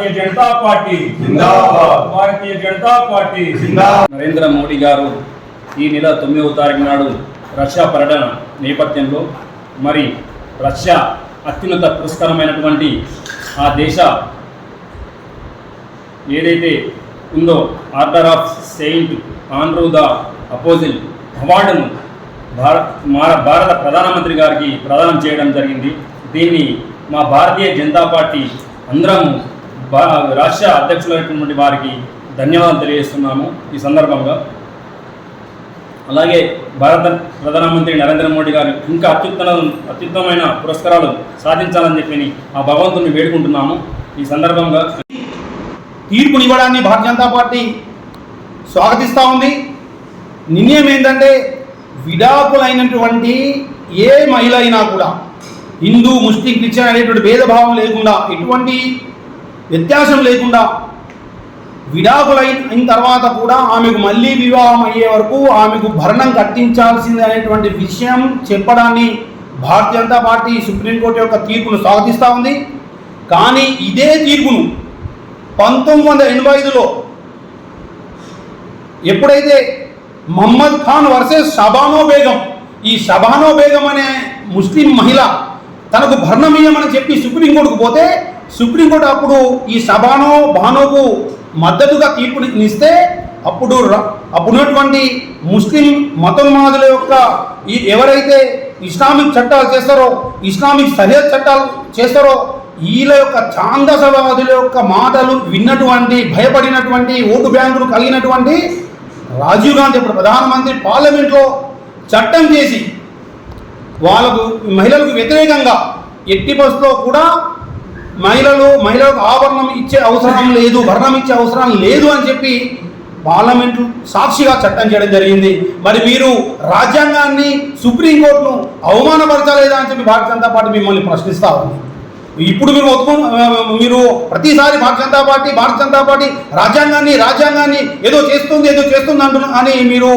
Bharatiya Janata party జిందాబాద్, Bharatiya Janata party జిందాబాద్. నరేంద్ర మోడీ గారు ఈ నెల 9వ తారీఖు నాడు రష్యా పర్యటన నేపథ్యంలో మరి రష్యా అత్యున్నత పురస్కారమైనటువంటి ఆ దేశ ఏదైతే ఉందో order of Saint Andrew the అపోజిల్ అవార్డును భారత ప్రధానమంత్రి గారికి ప్రదానం చేయడం జరిగింది. దీన్ని మా భారతీయ జనతా పార్టీ అందరం రాష్ట్ర అధ్యక్షులైనటువంటి వారికి ధన్యవాదాలు తెలియజేస్తున్నాము ఈ సందర్భంగా. అలాగే భారత ప్రధానమంత్రి నరేంద్ర మోడీ గారు ఇంకా అత్యుత్తమైన పురస్కారాలు సాధించాలని చెప్పి ఆ భగవంతుని వేడుకుంటున్నాము. ఈ సందర్భంగా తీర్పునివ్వడాన్ని భారతీయ జనతా పార్టీ స్వాగతిస్తూ ఉంది. నిర్ణయం ఏంటంటే విడాకులైనటువంటి ఏ మహిళ అయినా కూడా హిందూ, ముస్లిం, క్రిస్టియన్ అనేటువంటి భేదభావం లేకుండా, ఎటువంటి వ్యత్యాసం లేకుండా విడాకులైన తర్వాత కూడా ఆమెకు మళ్ళీ వివాహం అయ్యే వరకు ఆమెకు భరణం కట్టించాల్సింది అనేటువంటి విషయం చెప్పడాన్ని భారతీయ జనతా పార్టీ సుప్రీంకోర్టు యొక్క తీర్పును స్వాగతిస్తూ ఉంది. కానీ ఇదే తీర్పును 1985లో ఎప్పుడైతే మహమ్మద్ ఖాన్ వర్సెస్ షబానో బేగం, ఈ షబానో బేగం అనే ముస్లిం మహిళ తనకు భరణమీయమని చెప్పి సుప్రీంకోర్టుకు పోతే సుప్రీంకోర్టు అప్పుడు ఈ షబానో బానోకు మద్దతుగా తీర్పునిస్తే అప్పుడున్నటువంటి ముస్లిం మతోన్మాదుల యొక్క ఎవరైతే ఇస్లామిక్ చట్టాలు చేస్తారో, ఇస్లామిక్ సరిహద్ చట్టాలు చేస్తారో, వీళ్ళ యొక్క ఛాందసవాదుల యొక్క మాటలు విన్నటువంటి భయపడినటువంటి ఓటు బ్యాంకులు కలిగినటువంటి రాజీవ్ గాంధీ ఇప్పుడు ప్రధానమంత్రి పార్లమెంట్లో చట్టం చేసి వాళ్ళకు మహిళలకు వ్యతిరేకంగా ఎట్టి బస్సులో కూడా మహిళలకు ఆభరణం ఇచ్చే అవసరం లేదు, భరణం ఇచ్చే అవసరం లేదు అని చెప్పి పార్లమెంటు సాక్షిగా చట్టం చేయడం జరిగింది. మరి మీరు రాజ్యాంగాన్ని, సుప్రీంకోర్టును అవమానపరచలేదా అని చెప్పి భారతీయ జనతా పార్టీ మిమ్మల్ని ప్రశ్నిస్తూ ఉంది. ఇప్పుడు మీరు ప్రతిసారి భారతీయ జనతా పార్టీ రాజ్యాంగాన్ని ఏదో చేస్తుంది అని మీరు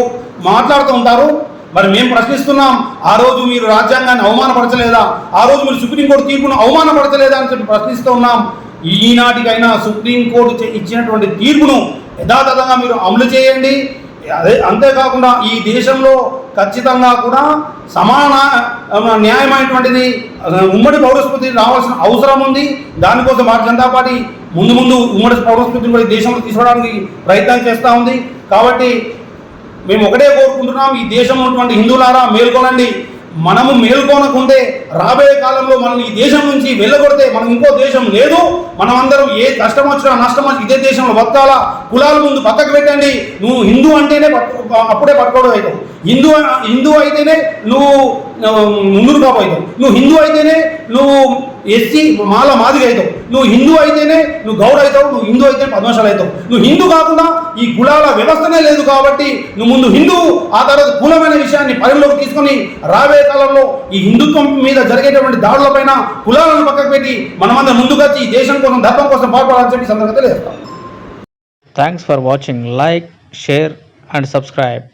మాట్లాడుతూ ఉంటారు. మరి మేము ప్రశ్నిస్తున్నాం, ఆ రోజు మీరు రాజ్యాంగాన్ని అవమానపరచలేదా, ఆ రోజు మీరు సుప్రీంకోర్టు తీర్పును అవమానపరచలేదా అని చెప్పి ప్రశ్నిస్తూ ఉన్నాం. ఈనాటికైనా సుప్రీంకోర్టు ఇచ్చినటువంటి తీర్పును యథాతథంగా మీరు అమలు చేయండి. అంతేకాకుండా ఈ దేశంలో ఖచ్చితంగా కూడా సమాన న్యాయమైనటువంటిది ఉమ్మడి పౌరస్మృతి రావాల్సిన అవసరం ఉంది. దానికోసం భారతీయ జనతా పార్టీ ముందు ఉమ్మడి పౌరస్మృతిని కూడా దేశంలో తీసుకోవడానికి ప్రయత్నం చేస్తూ ఉంది. కాబట్టి మేము ఒకటే కోరుకుంటున్నాం, ఈ దేశంలో ఉన్నటువంటి హిందువులారా మేల్కొనండి. మనము మేల్కొనకుంటే రాబోయే కాలంలో మనం ఈ దేశం నుంచి వెళ్ళగొడితే మనకు ఇంకో దేశం లేదు. మనం అందరం ఏ కష్టం వచ్చినా నష్టం వచ్చి ఇదే దేశంలో బతకాల. కులాల ముందు పక్కకు పెట్టండి. నువ్వు హిందూ అంటేనే అప్పుడే పట్టుకోవడం అవుతావు. హిందూ అయితేనే నువ్వు ముందుకు కాబోతావు. నువ్వు హిందూ అయితేనే నువ్వు ఎస్సీ మాదిగ అవుతావు. నువ్వు హిందూ అయితేనే నువ్వు గౌడ అవుతావు. నువ్వు హిందూ అయితే పద్మశాలి అవుతావు. నువ్వు హిందూ కాకుండా ఈ కులాల వ్యవస్థనే లేదు. కాబట్టి నువ్వు ముందు హిందూ, ఆ తర్వాత కులమైన విషయాన్ని పరిగణలోకి తీసుకొని రాబోయే కాలంలో ఈ హిందుత్వం మీద జరిగేటువంటి దాడులపైన కులాలను పక్కకు పెట్టి మనమందరం ముందుకొచ్చి ఈ దేశం కోసం, ధర్మం కోసం పాల్పడాలని చెప్పి సందర్భంగా తెలియజేస్తాం. Thanks for watching. Like, share and subscribe.